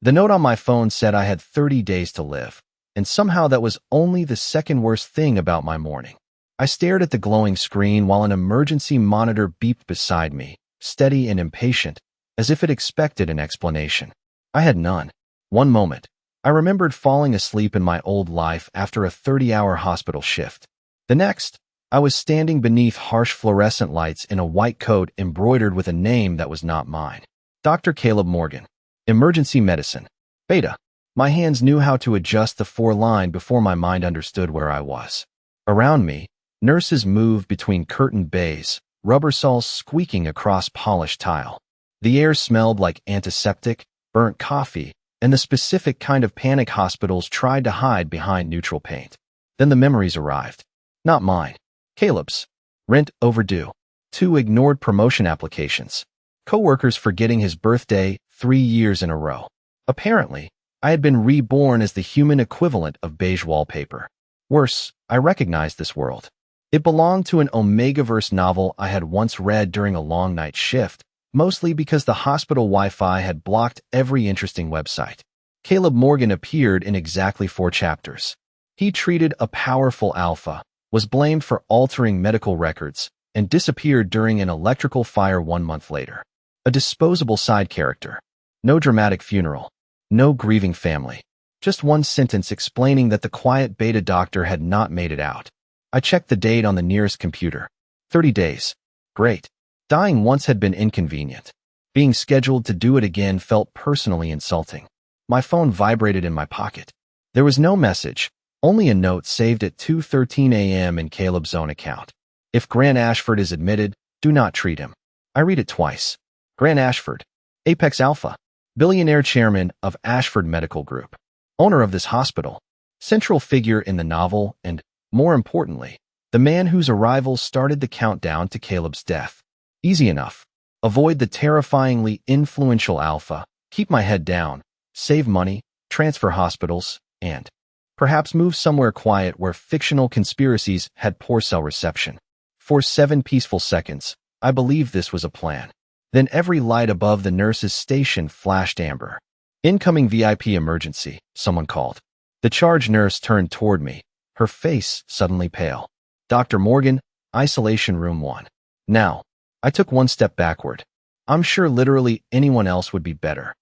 The note on my phone said I had 30 days to live, and somehow that was only the second worst thing about my morning. I stared at the glowing screen while an emergency monitor beeped beside me, steady and impatient, as if it expected an explanation. I had none. One moment, I remembered falling asleep in my old life after a 30-hour hospital shift. The next, I was standing beneath harsh fluorescent lights in a white coat embroidered with a name that was not mine. Dr. Caleb Morgan. Emergency medicine. Beta. My hands knew how to adjust the 4-line before my mind understood where I was. Around me, nurses moved between curtained bays, rubber soles squeaking across polished tile. The air smelled like antiseptic, burnt coffee, and the specific kind of panic hospitals tried to hide behind neutral paint. Then the memories arrived. Not mine. Caleb's. Rent overdue. 2 ignored promotion applications. Coworkers forgetting his birthday 3 years in a row. Apparently, I had been reborn as the human equivalent of beige wallpaper. Worse, I recognized this world. It belonged to an Omegaverse novel I had once read during a long night shift, mostly because the hospital Wi-Fi had blocked every interesting website. Caleb Morgan appeared in exactly 4 chapters. He treated a powerful alpha, was blamed for altering medical records, and disappeared during an electrical fire 1 month later. A disposable side character. No dramatic funeral. No grieving family. Just one sentence explaining that the quiet beta doctor had not made it out. I checked the date on the nearest computer. 30 days. Great. Dying once had been inconvenient. Being scheduled to do it again felt personally insulting. My phone vibrated in my pocket. There was no message, only a note saved at 2:13 a.m. in Caleb's own account. If Grant Ashford is admitted, do not treat him. I read it twice. Grant Ashford. Apex Alpha. Billionaire chairman of Ashford Medical Group. Owner of this hospital. Central figure in the novel and, more importantly, the man whose arrival started the countdown to Caleb's death. Easy enough. Avoid the terrifyingly influential alpha, keep my head down, save money, transfer hospitals, and perhaps move somewhere quiet where fictional conspiracies had poor cell reception. For 7 peaceful seconds, I believed this was a plan. Then every light above the nurse's station flashed amber. Incoming VIP emergency, someone called. The charge nurse turned toward me, her face suddenly pale. Dr. Morgan, isolation room 1. Now, I took 1 step backward. I'm sure literally anyone else would be better.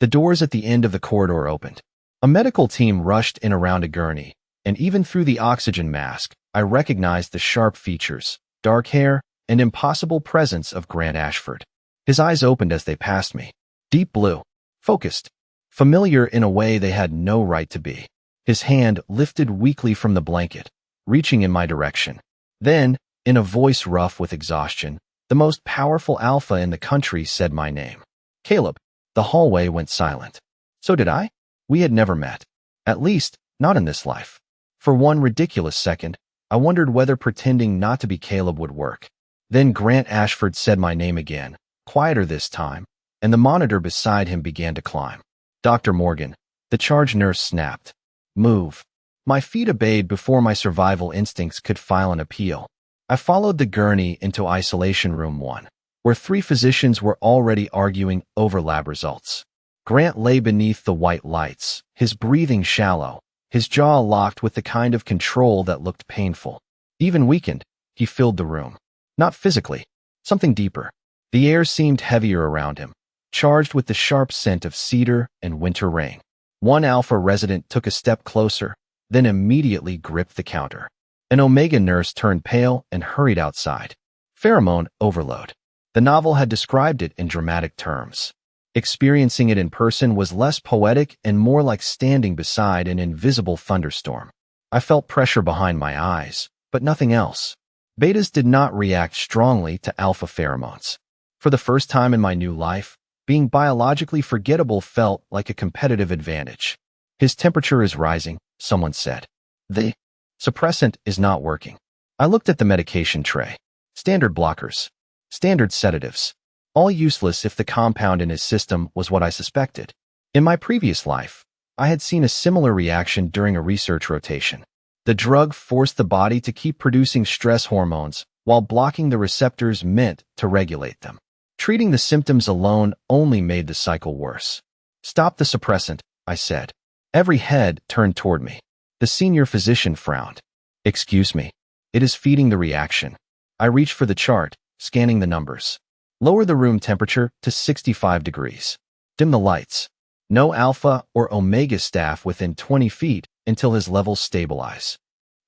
The doors at the end of the corridor opened. A medical team rushed in around a gurney, and even through the oxygen mask, I recognized the sharp features, dark hair, and impossible presence of Grant Ashford. His eyes opened as they passed me. Deep blue. Focused. Familiar in a way they had no right to be. His hand lifted weakly from the blanket, reaching in my direction. Then, in a voice rough with exhaustion, the most powerful alpha in the country said my name. Caleb. The hallway went silent. So did I? We had never met. At least, not in this life. For 1 ridiculous second, I wondered whether pretending not to be Caleb would work. Then Grant Ashford said my name again, quieter this time, and the monitor beside him began to climb. Dr. Morgan. The charge nurse snapped. Move. My feet obeyed before my survival instincts could file an appeal. I followed the gurney into isolation room 1, where 3 physicians were already arguing over lab results. Grant lay beneath the white lights, his breathing shallow, his jaw locked with the kind of control that looked painful. Even weakened, he filled the room. Not physically, something deeper. The air seemed heavier around him, charged with the sharp scent of cedar and winter rain. 1 alpha resident took a step closer, then immediately gripped the counter. An Omega nurse turned pale and hurried outside. Pheromone overload. The novel had described it in dramatic terms. Experiencing it in person was less poetic and more like standing beside an invisible thunderstorm. I felt pressure behind my eyes, but nothing else. Betas did not react strongly to alpha pheromones. For the first time in my new life, being biologically forgettable felt like a competitive advantage. His temperature is rising, someone said. The suppressant is not working. I looked at the medication tray. Standard blockers. Standard sedatives. All useless if the compound in his system was what I suspected. In my previous life, I had seen a similar reaction during a research rotation. The drug forced the body to keep producing stress hormones while blocking the receptors meant to regulate them. Treating the symptoms alone only made the cycle worse. Stop the suppressant, I said. Every head turned toward me. The senior physician frowned. Excuse me. It is feeding the reaction. I reached for the chart, scanning the numbers. Lower the room temperature to 65 degrees. Dim the lights. No alpha or omega staff within 20 feet until his levels stabilize.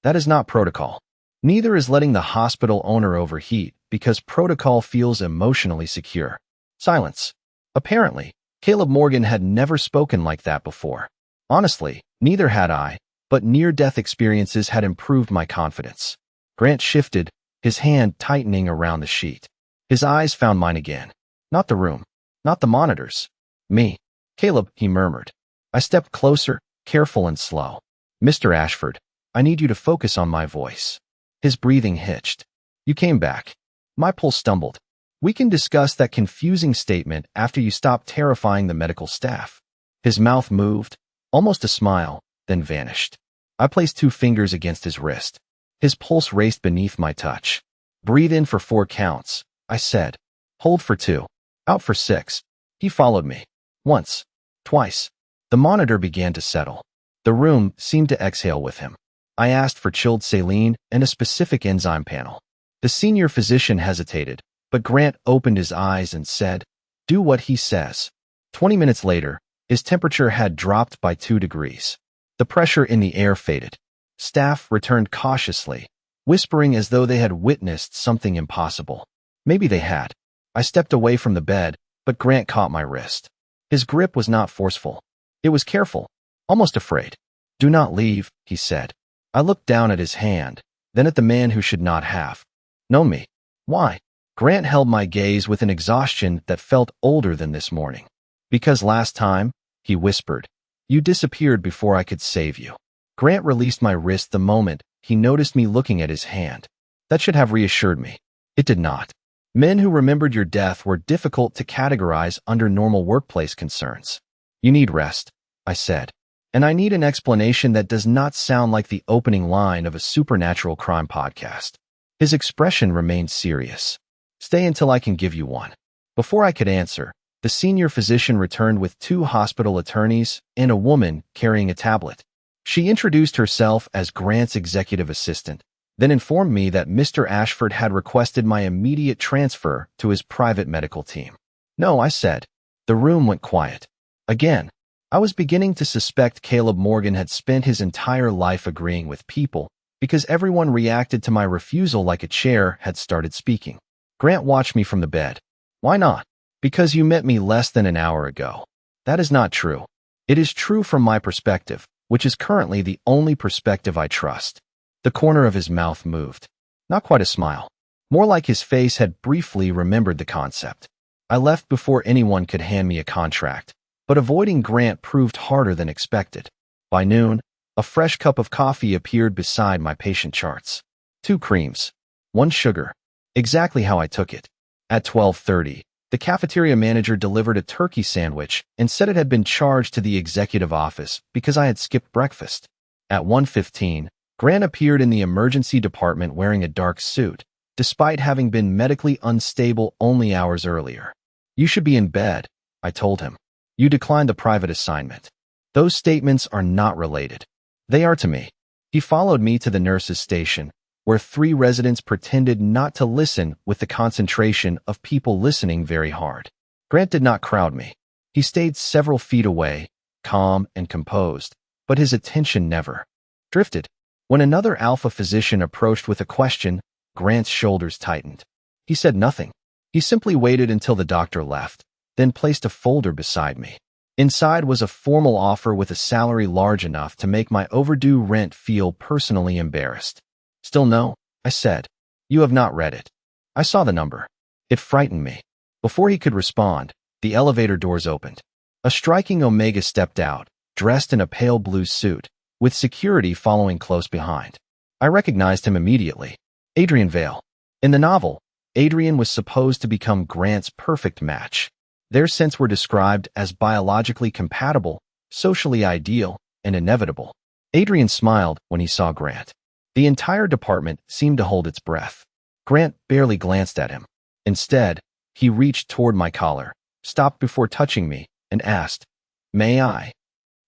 That is not protocol. Neither is letting the hospital owner overheat because protocol feels emotionally secure. Silence. Apparently, Caleb Morgan had never spoken like that before. Honestly, neither had I, but near-death experiences had improved my confidence. Grant shifted, his hand tightening around the sheet. His eyes found mine again. Not the room. Not the monitors. Me. Caleb, he murmured. I stepped closer, careful and slow. Mr. Ashford, I need you to focus on my voice. His breathing hitched. You came back. My pulse stumbled. We can discuss that confusing statement after you stop terrifying the medical staff. His mouth moved, almost a smile, then vanished. I placed 2 fingers against his wrist. His pulse raced beneath my touch. Breathe in for 4 counts, I said. Hold for 2. Out for 6. He followed me. Once. Twice. The monitor began to settle. The room seemed to exhale with him. I asked for chilled saline and a specific enzyme panel. The senior physician hesitated, but Grant opened his eyes and said, "Do what he says." 20 minutes later, his temperature had dropped by 2 degrees. The pressure in the air faded. Staff returned cautiously, whispering as though they had witnessed something impossible. Maybe they had. I stepped away from the bed, but Grant caught my wrist. His grip was not forceful. It was careful, almost afraid. "Do not leave," he said. I looked down at his hand, then at the man who should not have known me. Why? Grant held my gaze with an exhaustion that felt older than this morning. "Because last time," he whispered, "you disappeared before I could save you." Grant released my wrist the moment he noticed me looking at his hand. That should have reassured me. It did not. Men who remembered your death were difficult to categorize under normal workplace concerns. "You need rest," I said. "And I need an explanation that does not sound like the opening line of a supernatural crime podcast." His expression remained serious. "Stay until I can give you one." Before I could answer, the senior physician returned with 2 hospital attorneys and a woman carrying a tablet. She introduced herself as Grant's executive assistant, then informed me that Mr. Ashford had requested my immediate transfer to his private medical team. "No," I said. The room went quiet. Again, I was beginning to suspect Caleb Morgan had spent his entire life agreeing with people, because everyone reacted to my refusal like a chair had started speaking. Grant watched me from the bed. "Why not?" "Because you met me less than an hour ago." "That is not true." "It is true from my perspective, which is currently the only perspective I trust." The corner of his mouth moved. Not quite a smile. More like his face had briefly remembered the concept. I left before anyone could hand me a contract, but avoiding Grant proved harder than expected. By noon, a fresh cup of coffee appeared beside my patient charts. 2 creams. 1 sugar. Exactly how I took it. At 12:30, the cafeteria manager delivered a turkey sandwich and said it had been charged to the executive office because I had skipped breakfast. At 1:15, Grant appeared in the emergency department wearing a dark suit, despite having been medically unstable only hours earlier. "You should be in bed," I told him. "You declined the private assignment." Those statements are not related. They are to me. He followed me to the nurse's station, where 3 residents pretended not to listen with the concentration of people listening very hard. Grant did not crowd me. He stayed several feet away, calm and composed, but his attention never drifted. When another alpha physician approached with a question, Grant's shoulders tightened. He said nothing. He simply waited until the doctor left, then placed a folder beside me. Inside was a formal offer with a salary large enough to make my overdue rent feel personally embarrassed. "Still no," I said. "You have not read it." I saw the number. It frightened me. Before he could respond, the elevator doors opened. A striking Omega stepped out, dressed in a pale blue suit, with security following close behind. I recognized him immediately. Adrian Vale. In the novel, Adrian was supposed to become Grant's perfect match. Their scents were described as biologically compatible, socially ideal, and inevitable. Adrian smiled when he saw Grant. The entire department seemed to hold its breath. Grant barely glanced at him. Instead, he reached toward my collar, stopped before touching me, and asked, May I?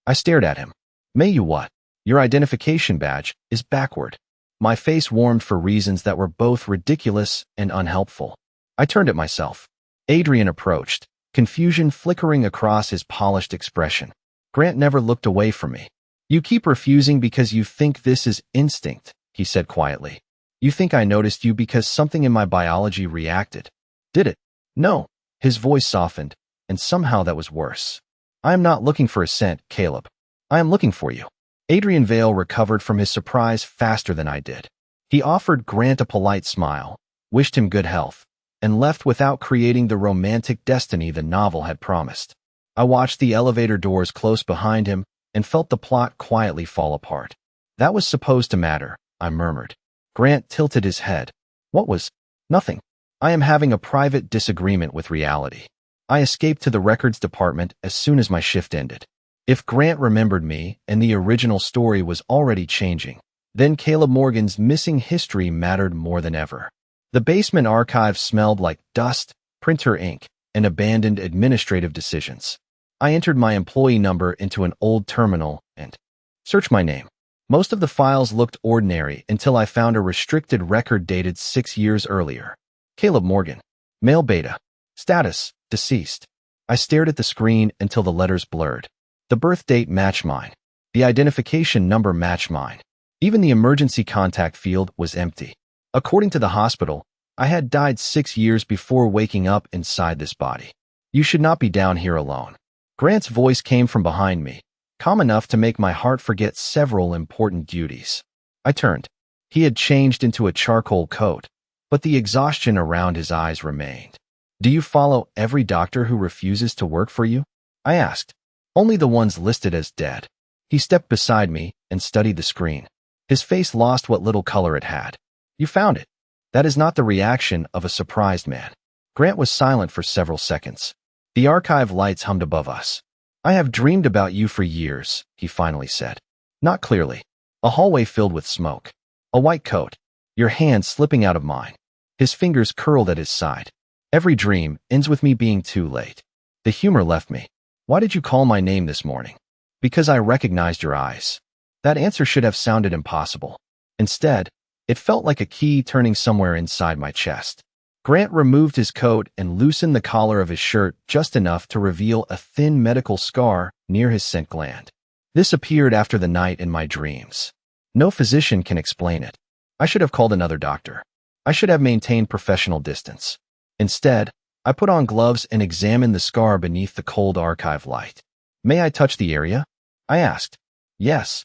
I stared at him. May you what? Your identification badge is backward. My face warmed for reasons that were both ridiculous and unhelpful. I turned at myself. Adrian approached, confusion flickering across his polished expression. Grant never looked away from me. You keep refusing because you think this is instinct, he said quietly. You think I noticed you because something in my biology reacted. Did it? No. His voice softened, and somehow that was worse. I am not looking for assent, Caleb. I am looking for you. Adrian Vale recovered from his surprise faster than I did. He offered Grant a polite smile, wished him good health, and left without creating the romantic destiny the novel had promised. I watched the elevator doors close behind him and felt the plot quietly fall apart. That was supposed to matter, I murmured. Grant tilted his head. What was? Nothing. I am having a private disagreement with reality. I escaped to the records department as soon as my shift ended. If Grant remembered me and the original story was already changing, then Caleb Morgan's missing history mattered more than ever. The basement archive smelled like dust, printer ink, and abandoned administrative decisions. I entered my employee number into an old terminal and searched my name. Most of the files looked ordinary until I found a restricted record dated 6 years earlier. Caleb Morgan. Male beta. Status. Deceased. I stared at the screen until the letters blurred. The birth date matched mine. The identification number matched mine. Even the emergency contact field was empty. According to the hospital, I had died 6 years before waking up inside this body. You should not be down here alone. Grant's voice came from behind me, calm enough to make my heart forget several important duties. I turned. He had changed into a charcoal coat, but the exhaustion around his eyes remained. Do you follow every doctor who refuses to work for you? I asked. Only the ones listed as dead. He stepped beside me and studied the screen. His face lost what little color it had. You found it. That is not the reaction of a surprised man. Grant was silent for several seconds. The archive lights hummed above us. I have dreamed about you for years, he finally said. Not clearly. A hallway filled with smoke. A white coat. Your hand slipping out of mine. His fingers curled at his side. Every dream ends with me being too late. The humor left me. Why did you call my name this morning? Because I recognized your eyes. That answer should have sounded impossible. Instead, it felt like a key turning somewhere inside my chest. Grant removed his coat and loosened the collar of his shirt just enough to reveal a thin medical scar near his scent gland. This appeared after the night in my dreams. No physician can explain it. I should have called another doctor. I should have maintained professional distance. Instead, I put on gloves and examined the scar beneath the cold archive light. May I touch the area? I asked. Yes.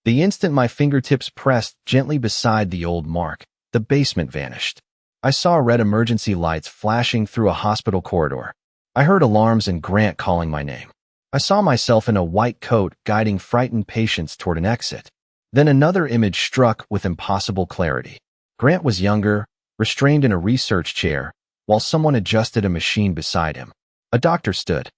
The instant my fingertips pressed gently beside the old mark, the basement vanished. I saw red emergency lights flashing through a hospital corridor. I heard alarms and Grant calling my name. I saw myself in a white coat guiding frightened patients toward an exit. Then another image struck with impossible clarity. Grant was younger, restrained in a research chair, while someone adjusted a machine beside him. A doctor stood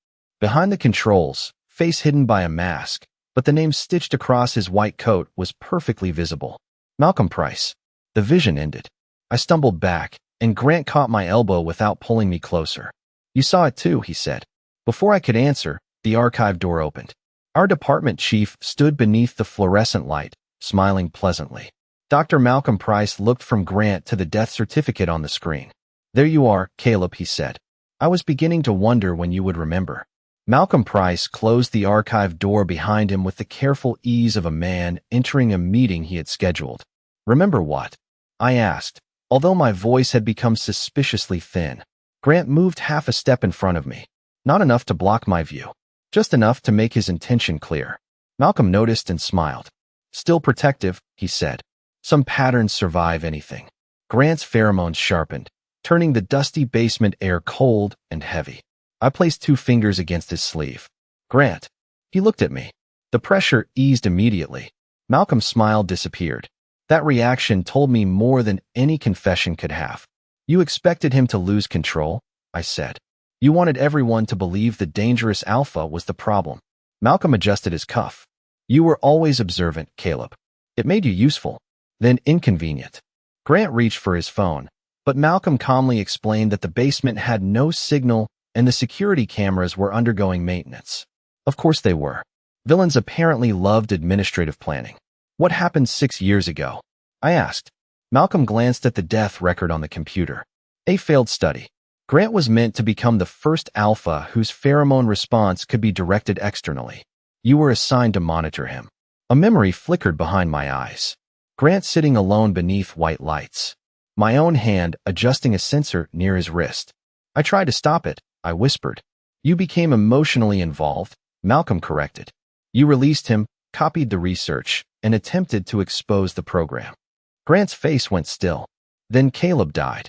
behind the controls, face hidden by a mask, but the name stitched across his white coat was perfectly visible. Malcolm Price. The vision ended. I stumbled back, and Grant caught my elbow without pulling me closer. You saw it too, he said. Before I could answer, the archive door opened. Our department chief stood beneath the fluorescent light, smiling pleasantly. Dr. Malcolm Price looked from Grant to the death certificate on the screen. There you are, Caleb, he said. I was beginning to wonder when you would remember. Malcolm Price closed the archive door behind him with the careful ease of a man entering a meeting he had scheduled. Remember what? I asked, although my voice had become suspiciously thin. Grant moved half a step in front of me. Not enough to block my view. Just enough to make his intention clear. Malcolm noticed and smiled. Still protective, he said. Some patterns survive anything. Grant's pheromones sharpened, turning the dusty basement air cold and heavy. I placed 2 fingers against his sleeve. Grant. He looked at me. The pressure eased immediately. Malcolm's smile disappeared. That reaction told me more than any confession could have. You expected him to lose control, I said. You wanted everyone to believe the dangerous alpha was the problem. Malcolm adjusted his cuff. You were always observant, Caleb. It made you useful, then inconvenient. Grant reached for his phone, but Malcolm calmly explained that the basement had no signal and the security cameras were undergoing maintenance. Of course they were. Villains apparently loved administrative planning. What happened 6 years ago? I asked. Malcolm glanced at the death record on the computer. A failed study. Grant was meant to become the first alpha whose pheromone response could be directed externally. You were assigned to monitor him. A memory flickered behind my eyes. Grant sitting alone beneath white lights. My own hand adjusting a sensor near his wrist. I tried to stop it, I whispered. You became emotionally involved, Malcolm corrected. You released him, copied the research, and attempted to expose the program. Grant's face went still. Then Caleb died.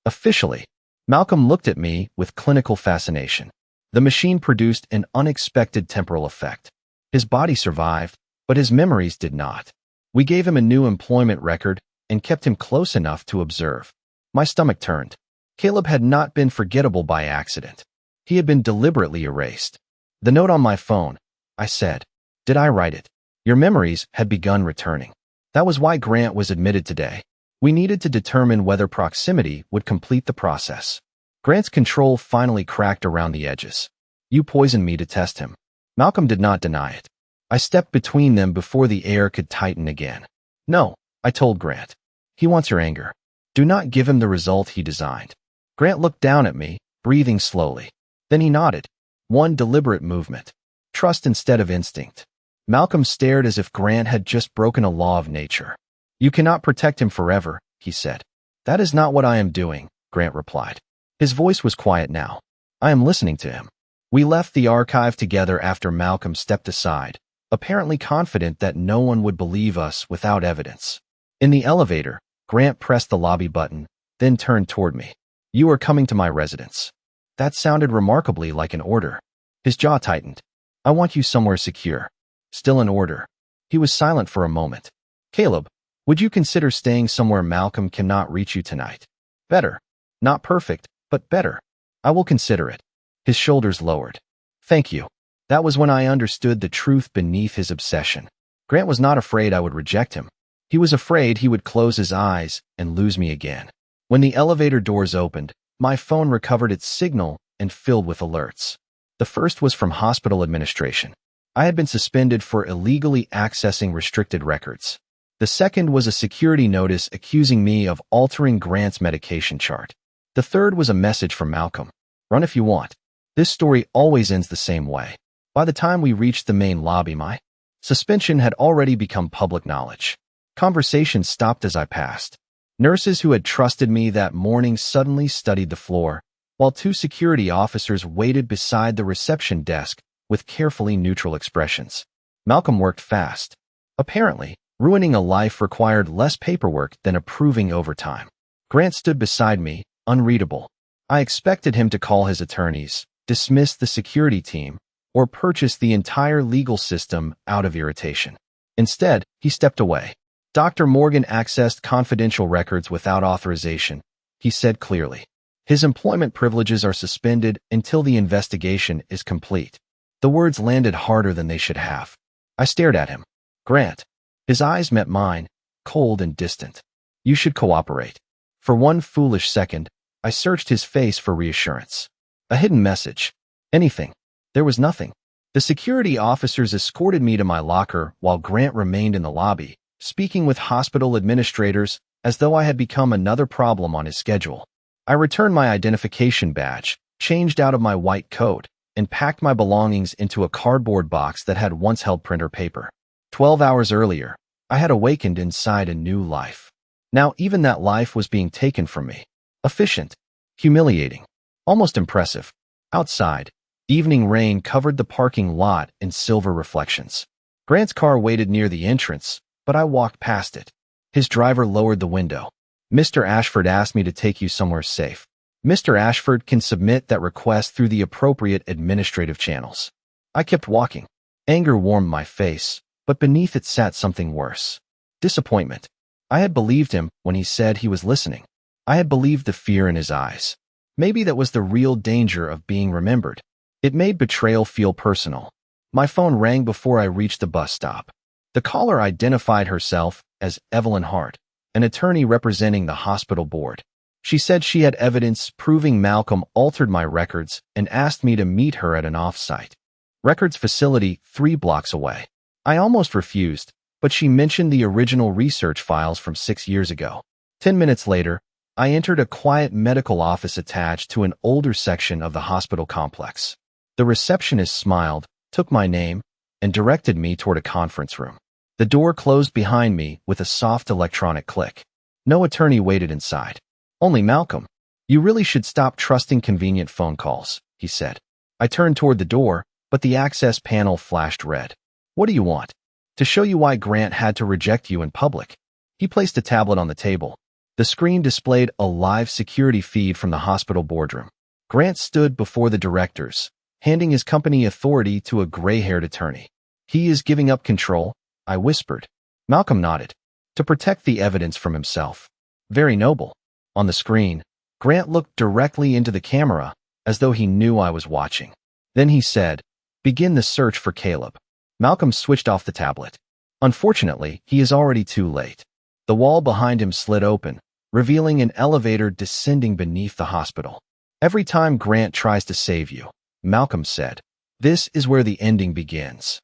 Officially. Malcolm looked at me with clinical fascination. The machine produced an unexpected temporal effect. His body survived, but his memories did not. We gave him a new employment record and kept him close enough to observe. My stomach turned. Caleb had not been forgettable by accident. He had been deliberately erased. The note on my phone, I said. Did I write it? Your memories had begun returning. That was why Grant was admitted today. We needed to determine whether proximity would complete the process. Grant's control finally cracked around the edges. You poisoned me to test him. Malcolm did not deny it. I stepped between them before the air could tighten again. No, I told Grant. He wants your anger. Do not give him the result he designed. Grant looked down at me, breathing slowly. Then he nodded. One deliberate movement. Trust instead of instinct. Malcolm stared as if Grant had just broken a law of nature. You cannot protect him forever, he said. That is not what I am doing, Grant replied. His voice was quiet now. I am listening to him. We left the archive together after Malcolm stepped aside, apparently confident that no one would believe us without evidence. In the elevator, Grant pressed the lobby button, then turned toward me. You are coming to my residence. That sounded remarkably like an order. His jaw tightened. I want you somewhere secure. Still an order. He was silent for a moment. Caleb, would you consider staying somewhere Malcolm cannot reach you tonight? Better. Not perfect, but better. I will consider it. His shoulders lowered. Thank you. That was when I understood the truth beneath his obsession. Grant was not afraid I would reject him. He was afraid he would close his eyes and lose me again. When the elevator doors opened, my phone recovered its signal and filled with alerts. The first was from hospital administration. I had been suspended for illegally accessing restricted records. The second was a security notice accusing me of altering Grant's medication chart. The third was a message from Malcolm. Run if you want. This story always ends the same way. By the time we reached the main lobby, my suspension had already become public knowledge. Conversations stopped as I passed. Nurses who had trusted me that morning suddenly studied the floor, while two security officers waited beside the reception desk with carefully neutral expressions. Malcolm worked fast. Apparently, ruining a life required less paperwork than approving overtime. Grant stood beside me, unreadable. I expected him to call his attorneys, dismiss the security team, or purchase the entire legal system out of irritation. Instead, he stepped away. Dr. Morgan accessed confidential records without authorization, he said clearly. His employment privileges are suspended until the investigation is complete. The words landed harder than they should have. I stared at him. Grant. His eyes met mine, cold and distant. You should cooperate. For one foolish second, I searched his face for reassurance. A hidden message. Anything. There was nothing. The security officers escorted me to my locker while Grant remained in the lobby, speaking with hospital administrators as though I had become another problem on his schedule. I returned my identification badge, changed out of my white coat, and packed my belongings into a cardboard box that had once held printer paper. 12 hours earlier, I had awakened inside a new life. Now even that life was being taken from me. Efficient. Humiliating. Almost impressive. Outside, evening rain covered the parking lot in silver reflections. Grant's car waited near the entrance, but I walked past it. His driver lowered the window. Mr. Ashford asked me to take you somewhere safe. Mr. Ashford can submit that request through the appropriate administrative channels. I kept walking. Anger warmed my face, but beneath it sat something worse. Disappointment. I had believed him when he said he was listening. I had believed the fear in his eyes. Maybe that was the real danger of being remembered. It made betrayal feel personal. My phone rang before I reached the bus stop. The caller identified herself as Evelyn Hart, an attorney representing the hospital board. She said she had evidence proving Malcolm altered my records and asked me to meet her at an off-site. Records facility 3 blocks away. I almost refused, but she mentioned the original research files from 6 years ago. 10 minutes later, I entered a quiet medical office attached to an older section of the hospital complex. The receptionist smiled, took my name, and directed me toward a conference room. The door closed behind me with a soft electronic click. No attorney waited inside. Only Malcolm. You really should stop trusting convenient phone calls, he said. I turned toward the door, but the access panel flashed red. What do you want? To show you why Grant had to reject you in public. He placed a tablet on the table. The screen displayed a live security feed from the hospital boardroom. Grant stood before the directors, handing his company authority to a gray-haired attorney. He is giving up control, I whispered. Malcolm nodded. To protect the evidence from himself. Very noble. On the screen, Grant looked directly into the camera, as though he knew I was watching. Then he said, "Begin the search for Caleb." Malcolm switched off the tablet. Unfortunately, he is already too late. The wall behind him slid open, revealing an elevator descending beneath the hospital. Every time Grant tries to save you, Malcolm said, this is where the ending begins.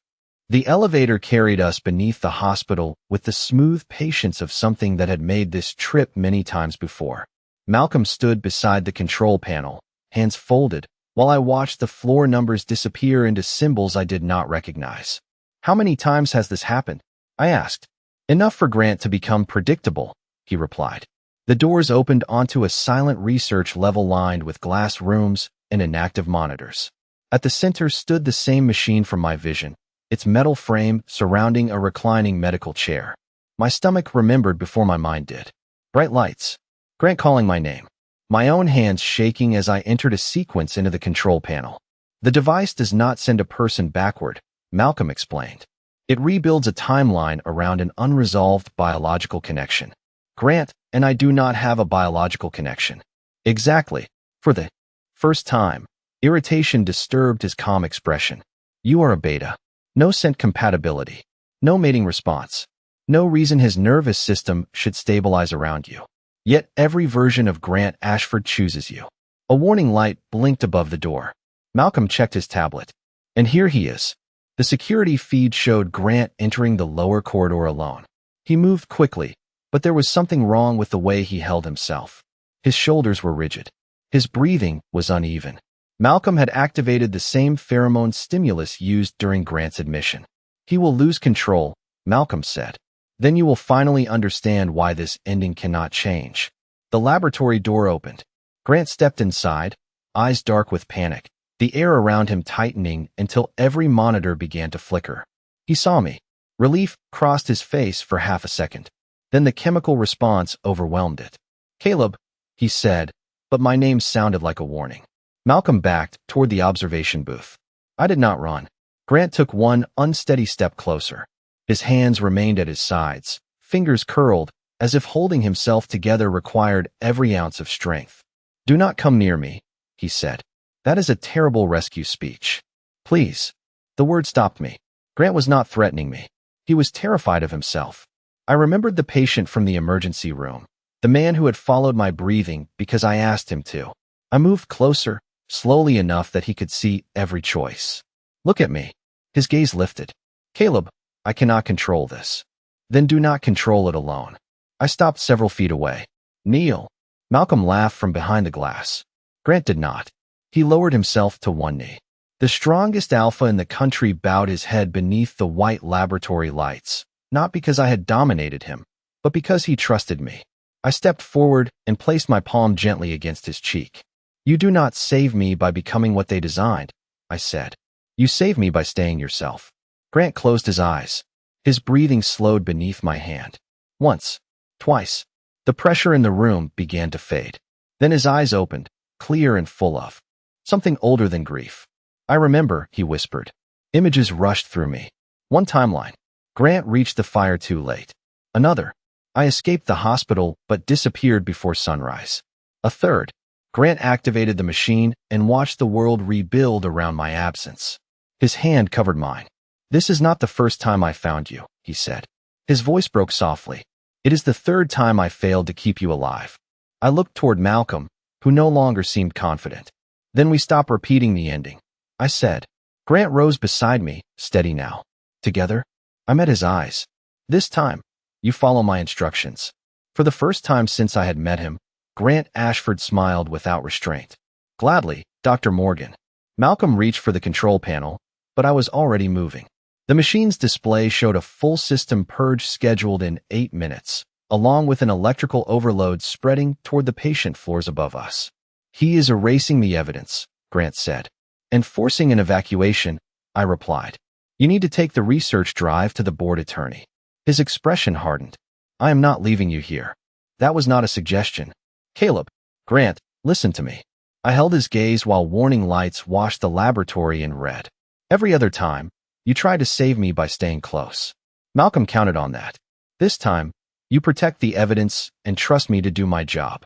The elevator carried us beneath the hospital with the smooth patience of something that had made this trip many times before. Malcolm stood beside the control panel, hands folded, while I watched the floor numbers disappear into symbols I did not recognize. How many times has this happened? I asked. Enough for Grant to become predictable, he replied. The doors opened onto a silent research level lined with glass rooms and inactive monitors. At the center stood the same machine from my vision, its metal frame surrounding a reclining medical chair. My stomach remembered before my mind did. Bright lights. Grant calling my name. My own hands shaking as I entered a sequence into the control panel. The device does not send a person backward, Malcolm explained. It rebuilds a timeline around an unresolved biological connection. Grant and I do not have a biological connection. Exactly. For the first time, irritation disturbed his calm expression. You are a beta. No scent compatibility. No mating response. No reason his nervous system should stabilize around you. Yet every version of Grant Ashford chooses you. A warning light blinked above the door. Malcolm checked his tablet. And here he is. The security feed showed Grant entering the lower corridor alone. He moved quickly, but there was something wrong with the way he held himself. His shoulders were rigid. His breathing was uneven. Malcolm had activated the same pheromone stimulus used during Grant's admission. He will lose control, Malcolm said. Then you will finally understand why this ending cannot change. The laboratory door opened. Grant stepped inside, eyes dark with panic, the air around him tightening until every monitor began to flicker. He saw me. Relief crossed his face for half a second. Then the chemical response overwhelmed it. Caleb, he said, but my name sounded like a warning. Malcolm backed toward the observation booth. I did not run. Grant took one unsteady step closer. His hands remained at his sides, fingers curled, as if holding himself together required every ounce of strength. Do not come near me, he said. That is a terrible rescue speech. Please. The word stopped me. Grant was not threatening me. He was terrified of himself. I remembered the patient from the emergency room, the man who had followed my breathing because I asked him to. I moved closer, slowly enough that he could see every choice. Look at me. His gaze lifted. Caleb, I cannot control this. Then do not control it alone. I stopped several feet away. Kneel. Malcolm laughed from behind the glass. Grant did not. He lowered himself to one knee. The strongest alpha in the country bowed his head beneath the white laboratory lights, not because I had dominated him, but because he trusted me. I stepped forward and placed my palm gently against his cheek. You do not save me by becoming what they designed, I said. You save me by staying yourself. Grant closed his eyes. His breathing slowed beneath my hand. Once, twice. The pressure in the room began to fade. Then his eyes opened, clear and full of something older than grief. I remember, he whispered. Images rushed through me. One timeline. Grant reached the fire too late. Another. I escaped the hospital but disappeared before sunrise. A third. Grant activated the machine and watched the world rebuild around my absence. His hand covered mine. This is not the first time I found you, he said. His voice broke softly. It is the third time I failed to keep you alive. I looked toward Malcolm, who no longer seemed confident. Then we stopped repeating the ending. I said, Grant rose beside me, steady now. Together? I met his eyes. This time, you follow my instructions. For the first time since I had met him, Grant Ashford smiled without restraint. Gladly, Dr. Morgan. Malcolm reached for the control panel, but I was already moving. The machine's display showed a full system purge scheduled in 8 minutes, along with an electrical overload spreading toward the patient floors above us. He is erasing the evidence, Grant said. And forcing an evacuation, I replied. You need to take the research drive to the board attorney. His expression hardened. I am not leaving you here. That was not a suggestion. Caleb, Grant, listen to me. I held his gaze while warning lights washed the laboratory in red. Every other time, you tried to save me by staying close. Malcolm counted on that. This time, you protect the evidence and trust me to do my job.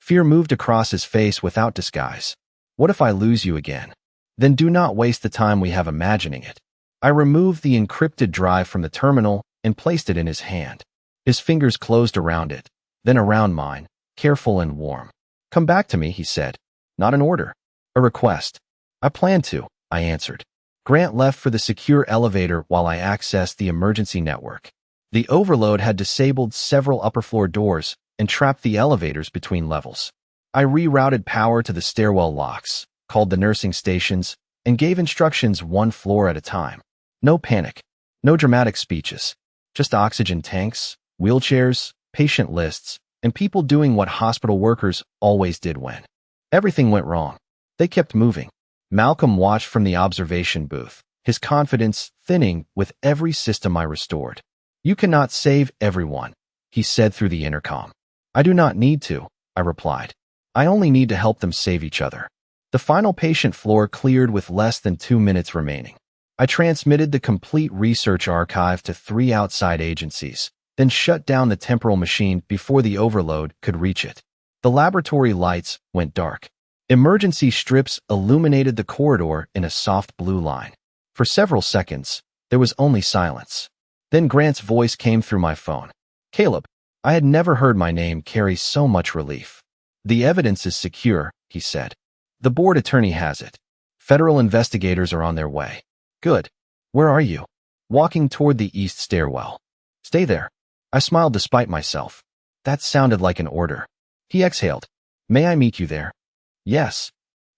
Fear moved across his face without disguise. What if I lose you again? Then do not waste the time we have imagining it. I removed the encrypted drive from the terminal and placed it in his hand. His fingers closed around it, then around mine, careful and warm. Come back to me, he said. Not an order. A request. I plan to, I answered. Grant left for the secure elevator while I accessed the emergency network. The overload had disabled several upper floor doors and trapped the elevators between levels. I rerouted power to the stairwell locks, called the nursing stations, and gave instructions one floor at a time. No panic. No dramatic speeches. Just oxygen tanks, wheelchairs, patient lists, and people doing what hospital workers always did when everything went wrong. They kept moving. Malcolm watched from the observation booth, his confidence thinning with every system I restored. You cannot save everyone, he said through the intercom. I do not need to, I replied. I only need to help them save each other. The final patient floor cleared with less than 2 minutes remaining. I transmitted the complete research archive to 3 outside agencies, then shut down the temporal machine before the overload could reach it. The laboratory lights went dark. Emergency strips illuminated the corridor in a soft blue line. For several seconds, there was only silence. Then Grant's voice came through my phone. Caleb, I had never heard my name carry so much relief. The evidence is secure, he said. The board attorney has it. Federal investigators are on their way. Good. Where are you? Walking toward the east stairwell. Stay there. I smiled despite myself. That sounded like an order. He exhaled. May I meet you there? Yes.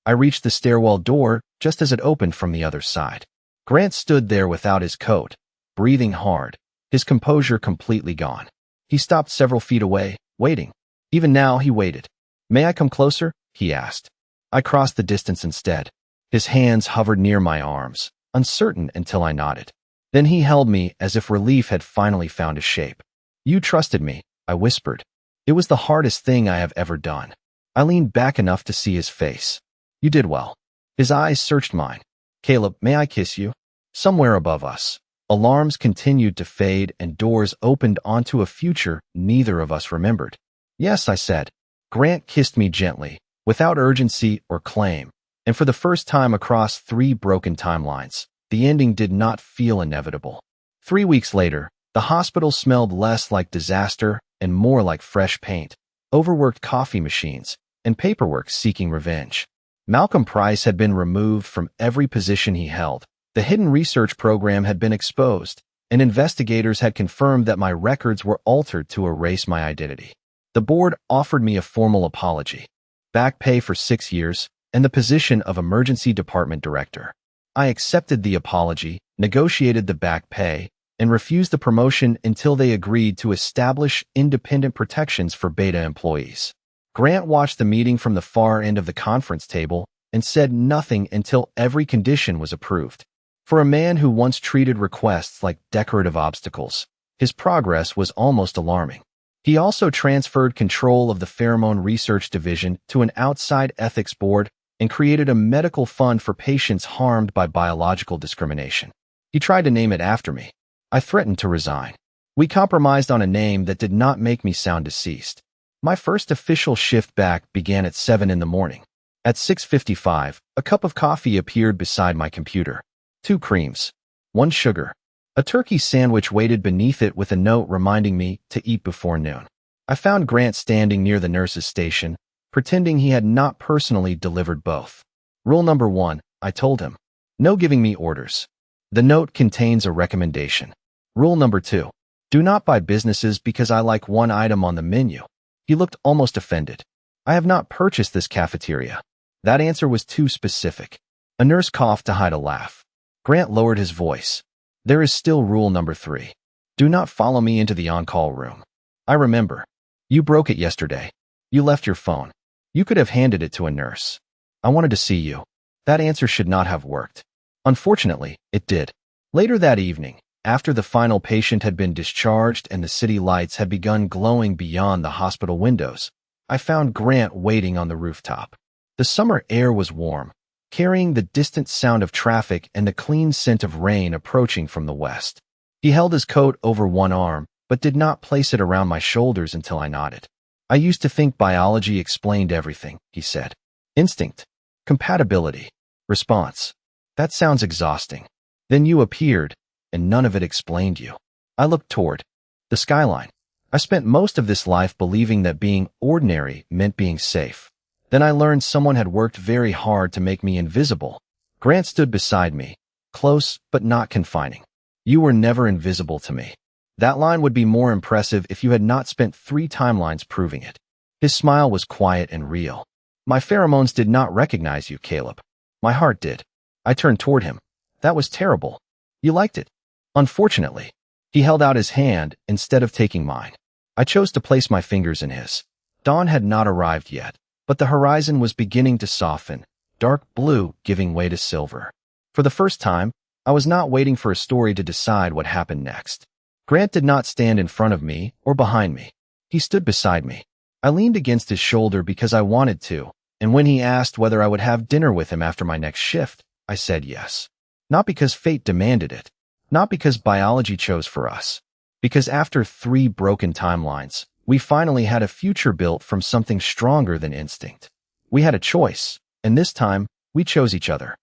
I reached the stairwell door just as it opened from the other side. Grant stood there without his coat, breathing hard, his composure completely gone. He stopped several feet away, waiting. Even now he waited. May I come closer? He asked. I crossed the distance instead. His hands hovered near my arms, uncertain until I nodded. Then he held me as if relief had finally found a shape. You trusted me, I whispered. It was the hardest thing I have ever done. I leaned back enough to see his face. You did well. His eyes searched mine. Caleb, may I kiss you? Somewhere above us, alarms continued to fade and doors opened onto a future neither of us remembered. Yes, I said. Grant kissed me gently, without urgency or claim, and for the first time across 3 broken timelines, the ending did not feel inevitable. 3 weeks later, the hospital smelled less like disaster and more like fresh paint, overworked coffee machines, and paperwork seeking revenge. Malcolm Price had been removed from every position he held. The hidden research program had been exposed, and investigators had confirmed that my records were altered to erase my identity. The board offered me a formal apology, back pay for 6 years, and the position of emergency department director. I accepted the apology, negotiated the back pay, and refused the promotion until they agreed to establish independent protections for beta employees. Grant watched the meeting from the far end of the conference table and said nothing until every condition was approved. For a man who once treated requests like decorative obstacles, his progress was almost alarming. He also transferred control of the pheromone research division to an outside ethics board and created a medical fund for patients harmed by biological discrimination. He tried to name it after me. I threatened to resign. We compromised on a name that did not make me sound deceased. My first official shift back began at 7 in the morning. At 6:55, a cup of coffee appeared beside my computer. 2 creams. 1 sugar. A turkey sandwich waited beneath it with a note reminding me to eat before noon. I found Grant standing near the nurse's station, pretending he had not personally delivered both. Rule number 1, I told him. No giving me orders. The note contains a recommendation. Rule number 2. Do not buy businesses because I like one item on the menu. He looked almost offended. I have not purchased this cafeteria. That answer was too specific. A nurse coughed to hide a laugh. Grant lowered his voice. There is still rule number 3. Do not follow me into the on-call room. I remember. You broke it yesterday. You left your phone. You could have handed it to a nurse. I wanted to see you. That answer should not have worked. Unfortunately, it did. Later that evening, after the final patient had been discharged and the city lights had begun glowing beyond the hospital windows, I found Grant waiting on the rooftop. The summer air was warm, carrying the distant sound of traffic and the clean scent of rain approaching from the west. He held his coat over one arm, but did not place it around my shoulders until I nodded. I used to think biology explained everything, he said. Instinct. Compatibility. Response. That sounds exhausting. Then you appeared, and none of it explained you. I looked toward the skyline. I spent most of this life believing that being ordinary meant being safe. Then I learned someone had worked very hard to make me invisible. Grant stood beside me, close but not confining. You were never invisible to me. That line would be more impressive if you had not spent 3 timelines proving it. His smile was quiet and real. My pheromones did not recognize you, Caleb. My heart did. I turned toward him. That was terrible. You liked it. Unfortunately, he held out his hand instead of taking mine. I chose to place my fingers in his. Dawn had not arrived yet, but the horizon was beginning to soften, dark blue giving way to silver. For the first time, I was not waiting for a story to decide what happened next. Grant did not stand in front of me or behind me. He stood beside me. I leaned against his shoulder because I wanted to, and when he asked whether I would have dinner with him after my next shift, I said yes. Not because fate demanded it, not because biology chose for us, because after 3 broken timelines, we finally had a future built from something stronger than instinct. We had a choice, and this time, we chose each other.